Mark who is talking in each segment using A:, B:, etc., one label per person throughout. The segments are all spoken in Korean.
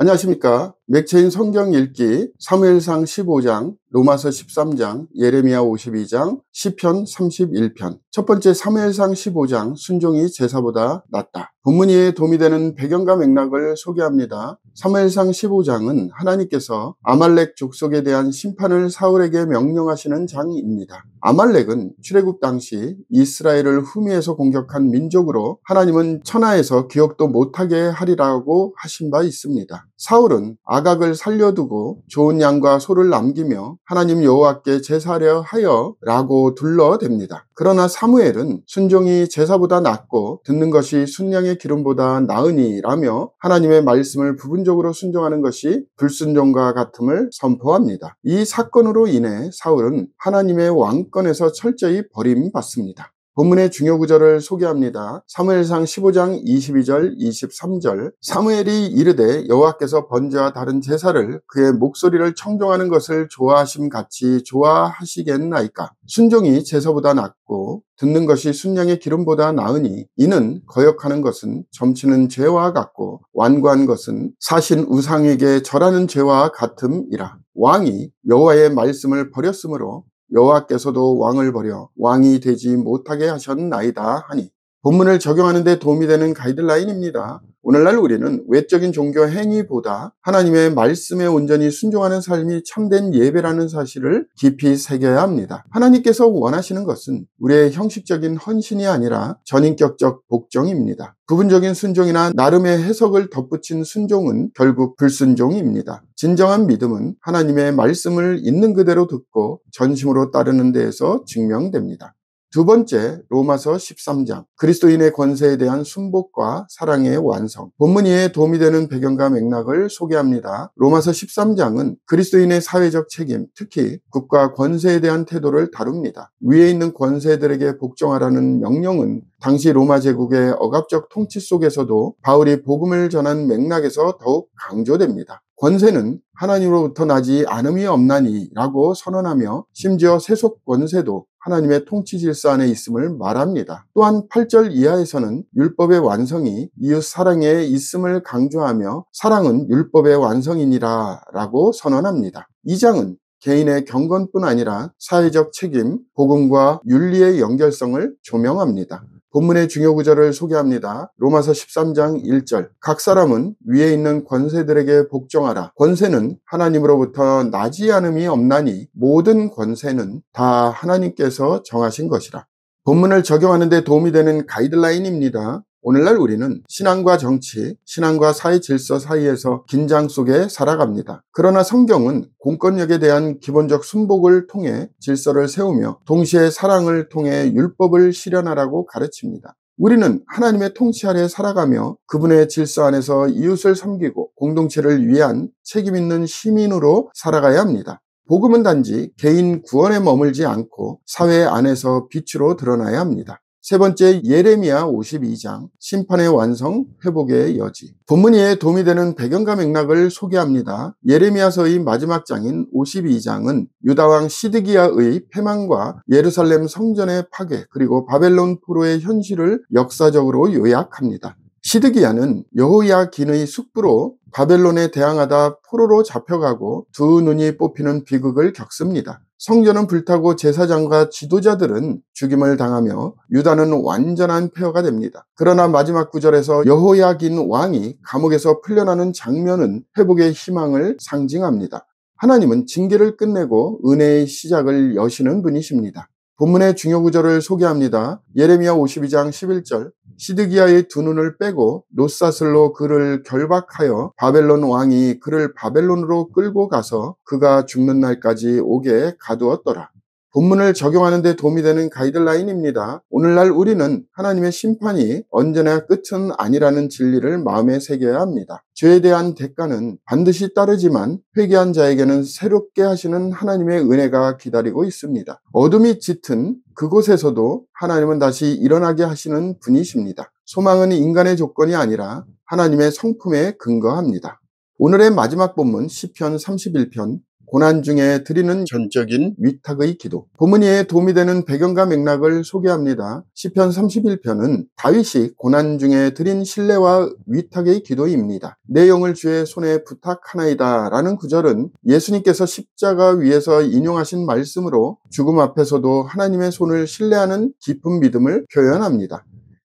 A: 안녕하십니까. 맥체인 성경 읽기 사무엘상 15장, 로마서 13장, 예레미야 52장, 시편 31편. 첫 번째 사무엘상 15장, 순종이 제사보다 낫다. 본문에 도움이 되는 배경과 맥락을 소개합니다. 사무엘상 15장은 하나님께서 아말렉 족속에 대한 심판을 사울에게 명령하시는 장입니다. 아말렉은 출애굽 당시 이스라엘을 후미에서 공격한 민족으로 하나님은 천하에서 기억도 못하게 하리라고 하신 바 있습니다. 사울은 아각을 살려두고 좋은 양과 소를 남기며 하나님 여호와께 제사하려 하여 라고 둘러댑니다. 그러나 사무엘은 순종이 제사보다 낫고 듣는 것이 순양의 기름보다 나으니 라며 하나님의 말씀을 부분적으로 순종하는 것이 불순종과 같음을 선포합니다. 이 사건으로 인해 사울은 하나님의 왕권에서 철저히 버림받습니다. 본문의 중요 구절을 소개합니다. 사무엘상 15장 22절 23절. 사무엘이 이르되 여호와께서 번제와 다른 제사를 그의 목소리를 청종하는 것을 좋아하심 같이 좋아하시겠나이까. 순종이 제사보다 낫고 듣는 것이 순양의 기름보다 나으니 이는 거역하는 것은 점치는 죄와 같고 완고한 것은 사신 우상에게 절하는 죄와 같음이라. 왕이 여호와의 말씀을 버렸으므로 여호와께서도 왕을 버려 왕이 되지 못하게 하셨나이다 하니. 본문을 적용하는 데 도움이 되는 가이드라인입니다. 오늘날 우리는 외적인 종교 행위보다 하나님의 말씀에 온전히 순종하는 삶이 참된 예배라는 사실을 깊이 새겨야 합니다. 하나님께서 원하시는 것은 우리의 형식적인 헌신이 아니라 전인격적 복종입니다. 부분적인 순종이나 나름의 해석을 덧붙인 순종은 결국 불순종입니다. 진정한 믿음은 하나님의 말씀을 있는 그대로 듣고 전심으로 따르는 데에서 증명됩니다. 두 번째, 로마서 13장, 그리스도인의 권세에 대한 순복과 사랑의 완성. 본문에 도움이 되는 배경과 맥락을 소개합니다. 로마서 13장은 그리스도인의 사회적 책임, 특히 국가 권세에 대한 태도를 다룹니다. 위에 있는 권세들에게 복종하라는 명령은 당시 로마 제국의 억압적 통치 속에서도 바울이 복음을 전한 맥락에서 더욱 강조됩니다. 권세는 하나님으로부터 나지 않음이 없나니 라고 선언하며 심지어 세속 권세도 하나님의 통치 질서 안에 있음을 말합니다. 또한 8절 이하에서는 율법의 완성이 이웃 사랑에 있음을 강조하며 사랑은 율법의 완성이니라 라고 선언합니다. 2장은 개인의 경건뿐 아니라 사회적 책임, 복음과 윤리의 연결성을 조명합니다. 본문의 중요 구절을 소개합니다. 로마서 13장 1절. 각 사람은 위에 있는 권세들에게 복종하라. 권세는 하나님으로부터 나지 않음이 없나니 모든 권세는 다 하나님께서 정하신 것이라. 본문을 적용하는 데 도움이 되는 가이드라인입니다. 오늘날 우리는 신앙과 정치, 신앙과 사회 질서 사이에서 긴장 속에 살아갑니다. 그러나 성경은 공권력에 대한 기본적 순복을 통해 질서를 세우며 동시에 사랑을 통해 율법을 실현하라고 가르칩니다. 우리는 하나님의 통치 아래 살아가며 그분의 질서 안에서 이웃을 섬기고 공동체를 위한 책임 있는 시민으로 살아가야 합니다. 복음은 단지 개인 구원에 머물지 않고 사회 안에서 빛으로 드러나야 합니다. 세 번째, 예레미야 52장, 심판의 완성, 회복의 여지. 본문에 도움이 되는 배경과 맥락을 소개합니다. 예레미야서의 마지막 장인 52장은 유다왕 시드기야의 패망과 예루살렘 성전의 파괴, 그리고 바벨론 포로의 현실을 역사적으로 요약합니다. 시드기야는 여호야긴의 숙부로 바벨론에 대항하다 포로로 잡혀가고 두 눈이 뽑히는 비극을 겪습니다. 성전은 불타고 제사장과 지도자들은 죽임을 당하며 유다는 완전한 폐허가 됩니다. 그러나 마지막 구절에서 여호야긴 왕이 감옥에서 풀려나는 장면은 회복의 희망을 상징합니다. 하나님은 징계를 끝내고 은혜의 시작을 여시는 분이십니다. 본문의 중요 구절을 소개합니다. 예레미야 52장 11절. 시드기야의 두 눈을 빼고 놋사슬로 그를 결박하여 바벨론 왕이 그를 바벨론으로 끌고 가서 그가 죽는 날까지 오게 가두었더라. 본문을 적용하는 데 도움이 되는 가이드라인입니다. 오늘날 우리는 하나님의 심판이 언제나 끝은 아니라는 진리를 마음에 새겨야 합니다. 죄에 대한 대가는 반드시 따르지만 회개한 자에게는 새롭게 하시는 하나님의 은혜가 기다리고 있습니다. 어둠이 짙은 그곳에서도 하나님은 다시 일어나게 하시는 분이십니다. 소망은 인간의 조건이 아니라 하나님의 성품에 근거합니다. 오늘의 마지막 본문 시편 31편 고난 중에 드리는 전적인 위탁의 기도. 본문에 도움이 되는 배경과 맥락을 소개합니다. 시편 31편은 다윗이 고난 중에 드린 신뢰와 위탁의 기도입니다. 내 영을 주의 손에 부탁하나이다 라는 구절은 예수님께서 십자가 위에서 인용하신 말씀으로 죽음 앞에서도 하나님의 손을 신뢰하는 깊은 믿음을 표현합니다.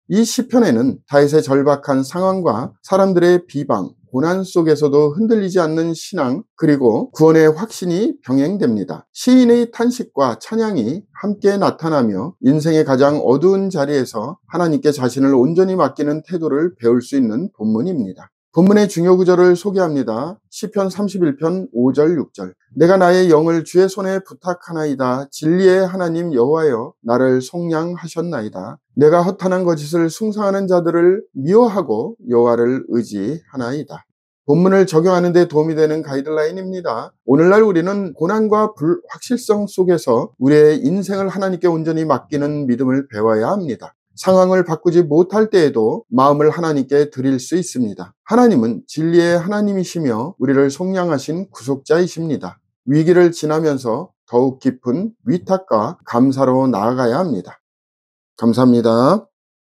A: 이 시편에는 다윗의 절박한 상황과 사람들의 비방, 고난 속에서도 흔들리지 않는 신앙 그리고 구원의 확신이 병행됩니다. 시인의 탄식과 찬양이 함께 나타나며 인생의 가장 어두운 자리에서 하나님께 자신을 온전히 맡기는 태도를 배울 수 있는 본문입니다. 본문의 중요 구절을 소개합니다. 시편 31편 5절 6절. 내가 나의 영을 주의 손에 부탁하나이다. 진리의 하나님 여호와여 나를 속량하셨나이다. 내가 허탄한 거짓을 숭상하는 자들을 미워하고 여호와를 의지하나이다. 본문을 적용하는 데 도움이 되는 가이드라인입니다. 오늘날 우리는 고난과 불확실성 속에서 우리의 인생을 하나님께 온전히 맡기는 믿음을 배워야 합니다. 상황을 바꾸지 못할 때에도 마음을 하나님께 드릴 수 있습니다. 하나님은 진리의 하나님이시며 우리를 속량하신 구속자이십니다. 위기를 지나면서 더욱 깊은 위탁과 감사로 나아가야 합니다. 감사합니다.